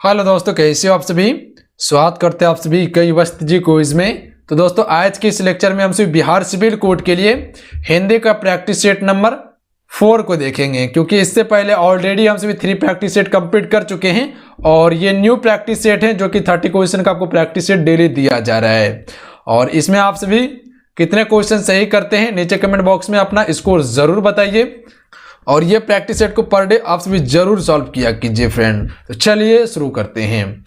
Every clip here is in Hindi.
हेलो दोस्तों, कैसे हो आप सभी। स्वागत करते हैं आप सभी कई वस्त जी क्विज में। तो दोस्तों आज के इस लेक्चर में हम सभी बिहार सिविल कोड के लिए हिंदी का प्रैक्टिस सेट नंबर 4 को देखेंगे, क्योंकि इससे पहले ऑलरेडी हम सभी 3 प्रैक्टिस सेट कंप्लीट कर चुके हैं और ये न्यू प्रैक्टिस सेट है जो कि 30 क्वेश्चन का आपको प्रैक्टिस सेट डेली दिया जा रहा है। और इसमें आप सभी कितने क्वेश्चन सही करते हैं नीचे कमेंट बॉक्स में अपना स्कोर जरूर बताइए और ये प्रैक्टिस सेट को पर डे आप सभी जरूर सॉल्व किया कीजिए फ्रेंड। तो चलिए शुरू करते हैं।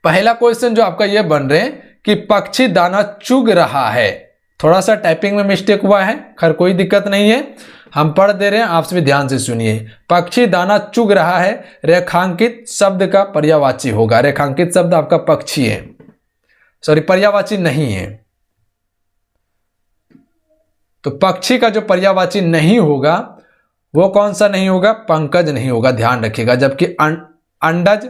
पहला क्वेश्चन जो आपका ये बन रहे हैं कि पक्षी दाना चुग रहा है। थोड़ा सा टाइपिंग में मिस्टेक हुआ है, खैर कोई दिक्कत नहीं है, हम पढ़ दे रहे हैं, आप सभी ध्यान से सुनिए। पक्षी दाना चुग रहा है रेखांकित शब्द का पर्यायवाची होगा। रेखांकित शब्द आपका पक्षी है, सॉरी पर्यायवाची नहीं है। तो पक्षी का जो पर्यायवाची नहीं होगा वो कौन सा नहीं होगा? पंकज नहीं होगा, ध्यान रखिएगा। जबकि अंडज,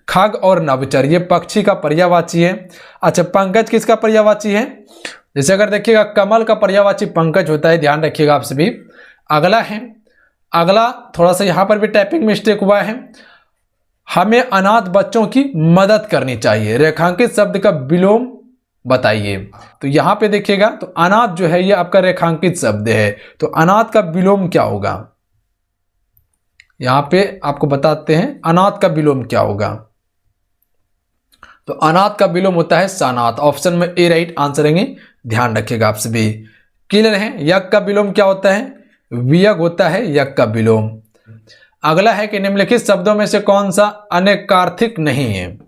खग और नभचर ये पक्षी का पर्यायवाची है। अच्छा, पंकज किसका पर्यायवाची है? जैसे अगर देखिएगा कमल का पर्यायवाची पंकज होता है, ध्यान रखिएगा आप सभी। अगला थोड़ा सा यहां पर भी टाइपिंग मिस्टेक हुआ है। हमें अनाथ बच्चों की मदद करनी चाहिए। रेखांकित शब्द का विलोम बताइए। तो यहां पे देखिएगा तो अनाथ जो है ये आपका रेखांकित शब्द है, तो अनाथ का विलोम क्या होगा? यहां पे आपको बताते हैं अनाथ का विलोम क्या होगा। तो अनाथ का विलोम होता है सानाथ। ऑप्शन में ए राइट आंसर है, ध्यान रखिएगा आप सभी। क्लियर है? यज्ञ का विलोम क्या होता है? वियग होता है यज्ञ का विलोम। अगला है कि निम्नलिखित शब्दों में से कौन सा अनेकार्थिक नहीं है?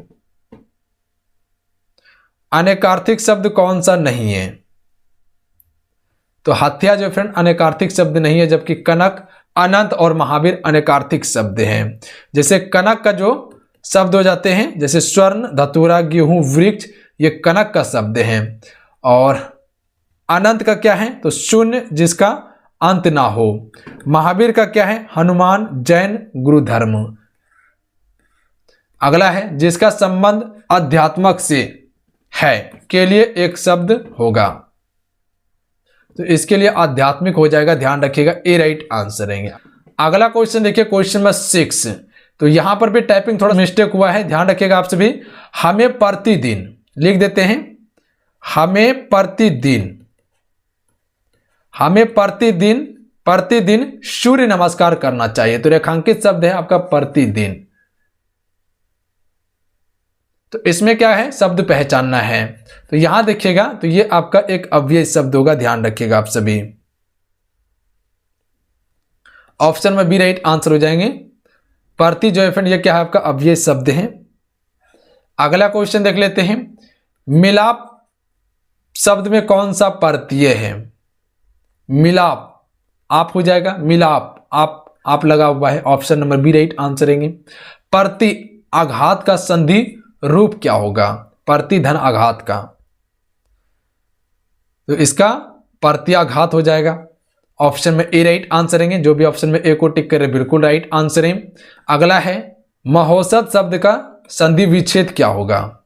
अनेकार्थिक शब्द कौन सा नहीं है? तो हत्या जो फ्रेंड अनेकार्थिक शब्द नहीं है, जबकि कनक, अनंत और महावीर अनेकार्थिक शब्द हैं। जैसे कनक का जो शब्द हो जाते हैं, जैसे स्वर्ण, धतूरा, गेहूं, वृक्ष, ये कनक का शब्द है। और अनंत का क्या है? तो शून्य जिसका अंत ना हो। महावीर का क्या है? हनुमान, जैन, गुरु धर्म। अगला है जिसका संबंध अध्यात्मक से है के लिए एक शब्द होगा। तो इसके लिए आध्यात्मिक हो जाएगा, ध्यान रखिएगा, ए राइट आंसर रहेंगे। अगला क्वेश्चन देखिए, क्वेश्चन नंबर 6। तो यहां पर भी टाइपिंग थोड़ा मिस्टेक हुआ है, ध्यान रखिएगा आप सभी। हमें प्रतिदिन लिख देते हैं, हमें प्रतिदिन सूर्य नमस्कार करना चाहिए। तो रेखांकित शब्द है आपका प्रतिदिन। तो इसमें क्या है? शब्द पहचानना है। तो यहां देखिएगा तो ये आपका एक अव्यय शब्द होगा, ध्यान रखिएगा आप सभी। ऑप्शन में बी राइट आंसर हो जाएंगे। प्रति जो है फ्रेंड ये क्या है? आपका अव्यय शब्द है। अगला क्वेश्चन देख लेते हैं। मिलाप शब्द में कौन सा प्रत्यय है? मिलाप, आप हो जाएगा, मिलाप, आप लगा हुआ है। Option number B right answer रहेंगे। प्रति आघात का संधि रूप क्या होगा? प्रतिधन आघात का, तो इसका प्रत्याघात हो जाएगा। ऑप्शन में ए राइट आंसर रहेंगे। जो भी ऑप्शन में ए को टिक करे बिल्कुल राइट आंसर है। अगला है महोसत शब्द का संधि विच्छेद क्या होगा?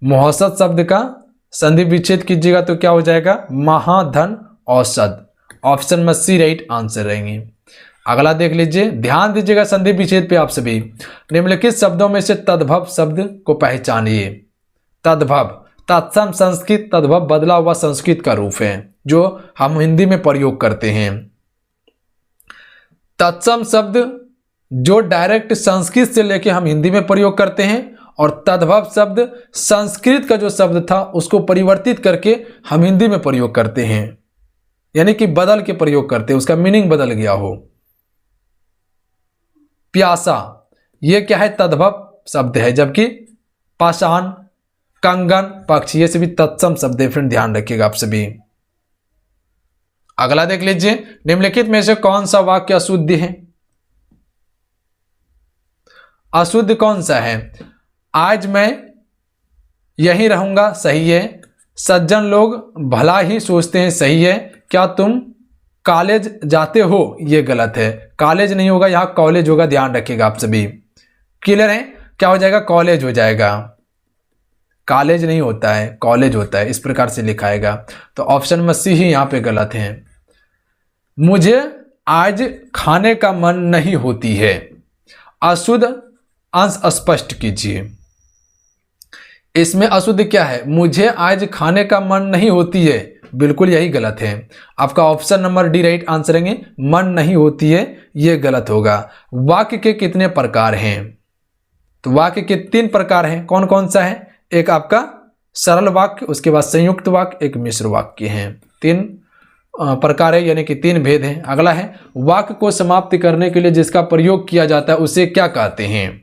महोसत शब्द का संधि विच्छेद कीजिएगा तो क्या हो जाएगा? महाधन औसत। ऑप्शन में सी राइट आंसर रहेंगे। अगला देख लीजिए, ध्यान दीजिएगा संधि विच्छेद पे आप सभी। निम्नलिखित शब्दों में से तद्भव शब्द को पहचानिए। तद्भव तत्सम संस्कृत, तद्भव बदला हुआ संस्कृत का रूप है जो हम हिंदी में प्रयोग करते हैं। तत्सम शब्द जो डायरेक्ट संस्कृत से लेके हम हिंदी में प्रयोग करते हैं, और तद्भव शब्द संस्कृत का जो शब्द था उसको परिवर्तित करके हम हिंदी में प्रयोग करते हैं, यानी कि बदल के प्रयोग करते हैं, उसका मीनिंग बदल गया हो। प्यासा ये क्या है? तद्भव शब्द है। जबकि पाषाण, कंगन, पक्षी ये सभी तत्सम शब्द है फ्रेंड, ध्यान रखिएगा आप सभी। अगला देख लीजिए, निम्नलिखित में से कौन सा वाक्य अशुद्ध है? अशुद्ध कौन सा है? आज मैं यहीं रहूंगा, सही है। सज्जन लोग भला ही सोचते हैं, सही है। क्या तुम कॉलेज जाते हो? ये गलत है, कॉलेज नहीं होगा, यहां कॉलेज होगा, ध्यान रखिएगा आप सभी। क्लियर है? क्या हो जाएगा? कॉलेज हो जाएगा। कॉलेज नहीं होता है, कॉलेज होता है, इस प्रकार से लिखाएगा। तो ऑप्शन में सी ही यहां पे गलत है। मुझे आज खाने का मन नहीं होती है। अशुद्ध अंश स्पष्ट कीजिए। इसमें अशुद्ध क्या है? मुझे आज खाने का मन नहीं होती है, बिल्कुल यही गलत है। आपका option number D right answer है, मन नहीं होती है, यह गलत होगा। वाक्य के कितने प्रकार हैं? तो वाक्य के 3 प्रकार हैं। कौन कौन सा है? एक आपका सरल वाक्य, उसके बाद संयुक्त वाक्य, एक मिश्र वाक्य हैं। 3 प्रकार है, यानी कि 3 भेद हैं। अगला है वाक्य को समाप्त करने के लिए जिसका प्रयोग किया जाता है उसे क्या कहते हैं?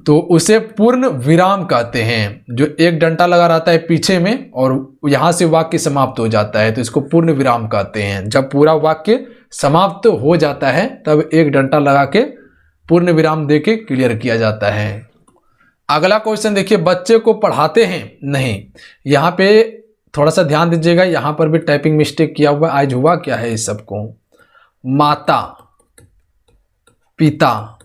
तो उसे पूर्ण विराम कहते हैं। जो एक डंडा लगा रहता है पीछे में और यहां से वाक्य समाप्त हो जाता है तो इसको पूर्ण विराम कहते हैं। जब पूरा वाक्य समाप्त हो जाता है तब एक डंडा लगा के पूर्ण विराम देके क्लियर किया जाता है। अगला क्वेश्चन देखिए, बच्चे को पढ़ाते हैं नहीं। यहां पे थोड़ा सा ध्यान दीजिएगा, यहां पर भी टाइपिंग मिस्टेक किया हुआ। आज हुआ क्या है इस सबको? माता पिता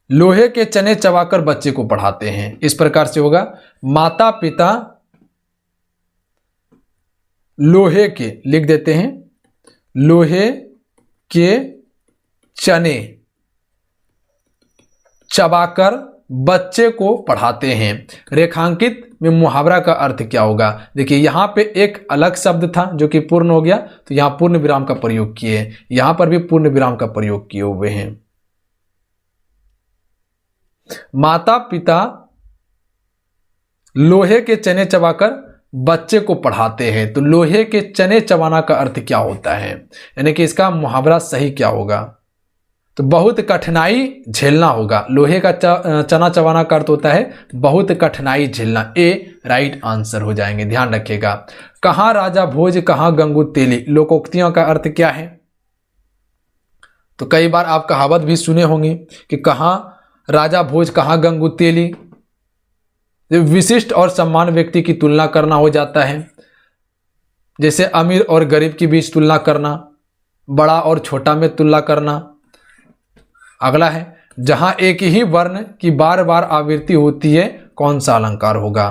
लोहे के चने चबाकर बच्चे को पढ़ाते हैं, इस प्रकार से होगा। माता पिता लोहे के, लिख देते हैं, लोहे के चने चबाकर बच्चे को पढ़ाते हैं। रेखांकित में मुहावरा का अर्थ क्या होगा? देखिए यहां पे एक अलग शब्द था जो कि पूर्ण हो गया, तो यहां पूर्ण विराम का प्रयोग किए, यहां पर भी पूर्ण विराम का प्रयोग किए हुए हैं। माता पिता लोहे के चने चबाकर बच्चे को पढ़ाते हैं, तो लोहे के चने चबाना का अर्थ क्या होता है, यानी कि इसका मुहावरा सही क्या होगा? तो बहुत कठिनाई झेलना होगा। लोहे का चना चबाना का अर्थ होता है बहुत कठिनाई झेलना। ए राइट आंसर हो जाएंगे, ध्यान रखिएगा। कहां राजा भोज कहां गंगू तेली, लोकोक्तियों का अर्थ क्या है? तो कई बार आप कहावत भी सुने होंगे कि कहां राजा भोज कहां गंगू तेली। विशिष्ट और सम्मान व्यक्ति की तुलना करना हो जाता है, जैसे अमीर और गरीब के बीच तुलना करना, बड़ा और छोटा में तुलना करना। अगला है जहां एक ही वर्ण की बार बार आवृत्ति होती है कौन सा अलंकार होगा?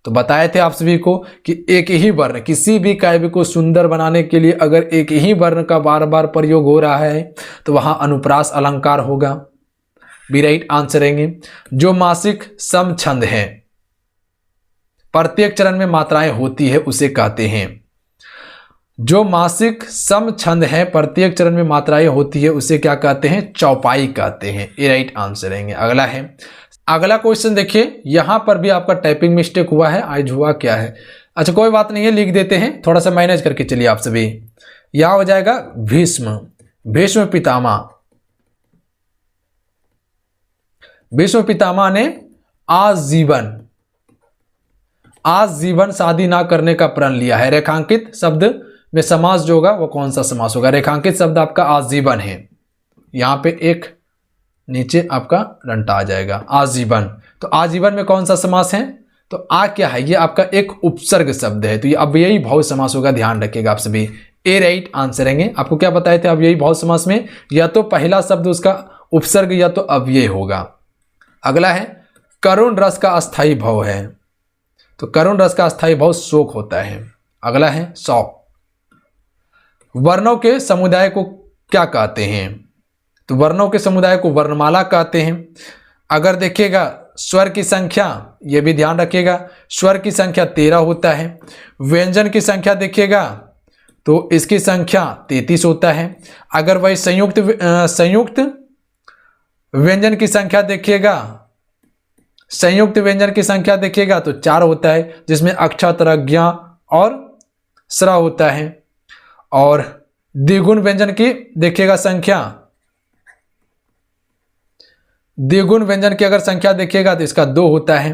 तो बताए थे आप सभी को कि एक ही वर्ण, किसी भी काव्य को सुंदर बनाने के लिए अगर एक ही वर्ण का बार बार प्रयोग हो रहा है तो वहां अनुप्रास अलंकार होगा। बी राइट आंसर रहेंगे। जो मासिक समछंद है, प्रत्येक चरण में मात्राएं होती है, उसे कहते हैं। जो मासिक समछंद है, प्रत्येक चरण में मात्राएं होती है, उसे क्या कहते हैं? चौपाई कहते हैं। ए राइट आंसर रहेंगे। अगला है, अगला क्वेश्चन देखिए, यहां पर भी आपका टाइपिंग मिस्टेक हुआ है। आज हुआ क्या है? अच्छा कोई बात नहीं है, लिख देते हैं, थोड़ा सा मैनेज करके चलिए आप सभी। यह हो जाएगा भीष्म, भीष्म पितामह। भीष्म पितामह ने आजीवन शादी ना करने का प्रण लिया है। रेखांकित शब्द में समास जो होगा वो कौन सा समास होगा? रेखांकित शब्द आपका आजीवन है, यहां पे एक नीचे आपका रंटा आ जाएगा, आजीवन। तो आजीवन में कौन सा समास है? तो आ क्या है? ये आपका एक उपसर्ग शब्द है, तो ये अब यही भाव समास होगा, ध्यान रखिएगा आप सभी। ए राइट आंसर रहेंगे। आपको क्या बताए थे? अब यही भाव समास में या तो पहला शब्द उसका उपसर्ग या तो अव्यय होगा। अगला है, करुण रस का अस्थाई भाव है, तो करुण रस का अस्थाई भाव शोक होता है। अगला है शौक। वर्णों के समुदाय को क्या कहते हैं? तो वर्णों के समुदाय को वर्णमाला कहते हैं। अगर देखिएगा स्वर की संख्या, ये भी ध्यान रखिएगा, स्वर की संख्या 13 होता है। व्यंजन की संख्या देखिएगा तो इसकी संख्या 33 होता है। अगर वही संयुक्त व्यंजन की संख्या देखिएगा, संयुक्त व्यंजन की संख्या देखिएगा तो 4 होता है, जिसमें अक्षर ज्ञ और स्र होता है। और द्विगुण व्यंजन की देखिएगा संख्या, द्विगुण व्यंजन की अगर संख्या देखिएगा तो इसका 2 होता है।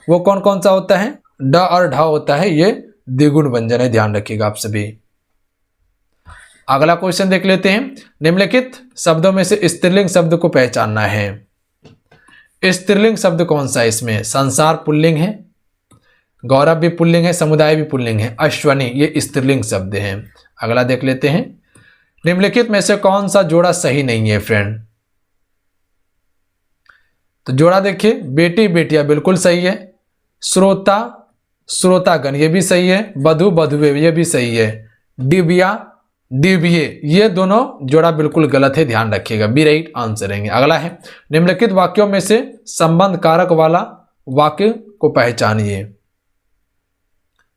वो कौन कौन सा होता है? ड और ढ होता है, ये द्विगुण व्यंजन है, ध्यान रखिएगा आप सभी। अगला क्वेश्चन देख लेते हैं। निम्नलिखित शब्दों में से स्त्रीलिंग शब्द को पहचानना है। स्त्रीलिंग शब्द कौन सा है इसमें? संसार पुल्लिंग है, गौरव भी पुल्लिंग है, समुदाय भी पुल्लिंग है, अश्वनी ये स्त्रीलिंग शब्द हैं। अगला देख लेते हैं। निम्नलिखित में से कौन सा जोड़ा सही नहीं है फ्रेंड? तो जोड़ा देखिए, बेटी बेटियां बिल्कुल सही है, श्रोता श्रोतागण ये भी सही है, बधु बधुए ये भी सही है, दिव्या डीबीए, ये दोनों जोड़ा बिल्कुल गलत है, ध्यान रखिएगा, बी राइट आंसर रहेंगे। अगला है निम्नलिखित वाक्यों में से संबंध कारक वाला वाक्य को पहचानिए।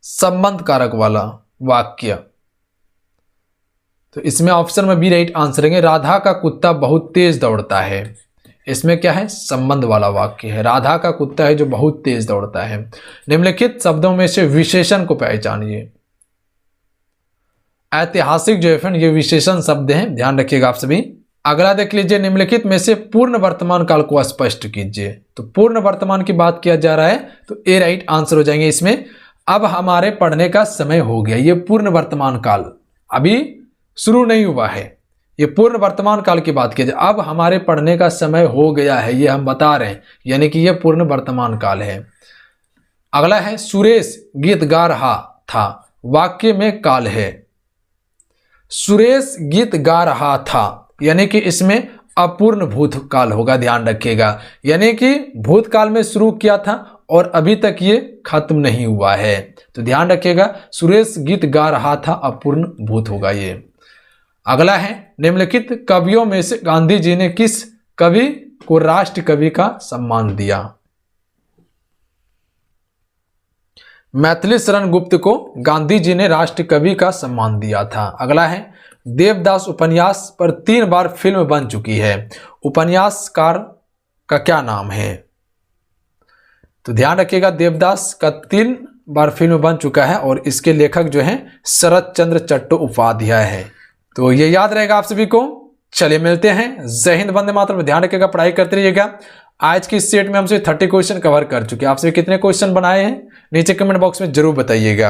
संबंध कारक वाला वाक्य, तो इसमें ऑप्शन में बी राइट आंसर रहेंगे। राधा का कुत्ता बहुत तेज दौड़ता है, इसमें क्या है, संबंध वाला वाक्य है। राधा का कुत्ता है जो बहुत तेज दौड़ता है। निम्नलिखित शब्दों में से विशेषण को पहचानिए। ऐतिहासिक जो है ये विशेषण शब्द हैं, ध्यान रखिएगा आप सभी। अगला देख लीजिए, निम्नलिखित में से पूर्ण वर्तमान काल को स्पष्ट कीजिए। तो पूर्ण वर्तमान की बात किया जा रहा है, तो ए राइट आंसर हो जाएंगे इसमें। अब हमारे पढ़ने का समय हो गया, ये पूर्ण वर्तमान काल अभी शुरू नहीं हुआ है, ये पूर्ण वर्तमान काल की बात की जाए। अब हमारे पढ़ने का समय हो गया है, ये हम बता रहे हैं, यानी कि ये पूर्ण वर्तमान काल है। अगला है सुरेश गीत गा रहा था, वाक्य में काल है। सुरेश गीत गा रहा था, यानी कि इसमें अपूर्ण भूतकाल होगा, ध्यान रखिएगा, यानी कि भूतकाल में शुरू किया था और अभी तक ये खत्म नहीं हुआ है। तो ध्यान रखिएगा, सुरेश गीत गा रहा था, अपूर्ण भूत होगा ये। अगला है निम्नलिखित कवियों में से गांधी जी ने किस कवि को राष्ट्र कवि का सम्मान दिया। मैथिली शरण गुप्त को गांधी जी ने राष्ट्र कवि का सम्मान दिया था। अगला है देवदास उपन्यास पर 3 बार फिल्म बन चुकी है, उपन्यासकार का क्या नाम है। तो ध्यान रखिएगा, देवदास का 3 बार फिल्म बन चुका है और इसके लेखक जो हैं शरत चंद्र चट्टोपाध्याय है। तो ये याद रहेगा आप सभी को। चलिए मिलते हैं, जय हिंद, वंदे मातरम। ध्यान रखिएगा, पढ़ाई करते रहिएगा। आज की इस सेट में हमसे 30 क्वेश्चन कवर कर चुके हैं। आप सभी कितने क्वेश्चन बनाए हैं नीचे कमेंट बॉक्स में जरूर बताइएगा।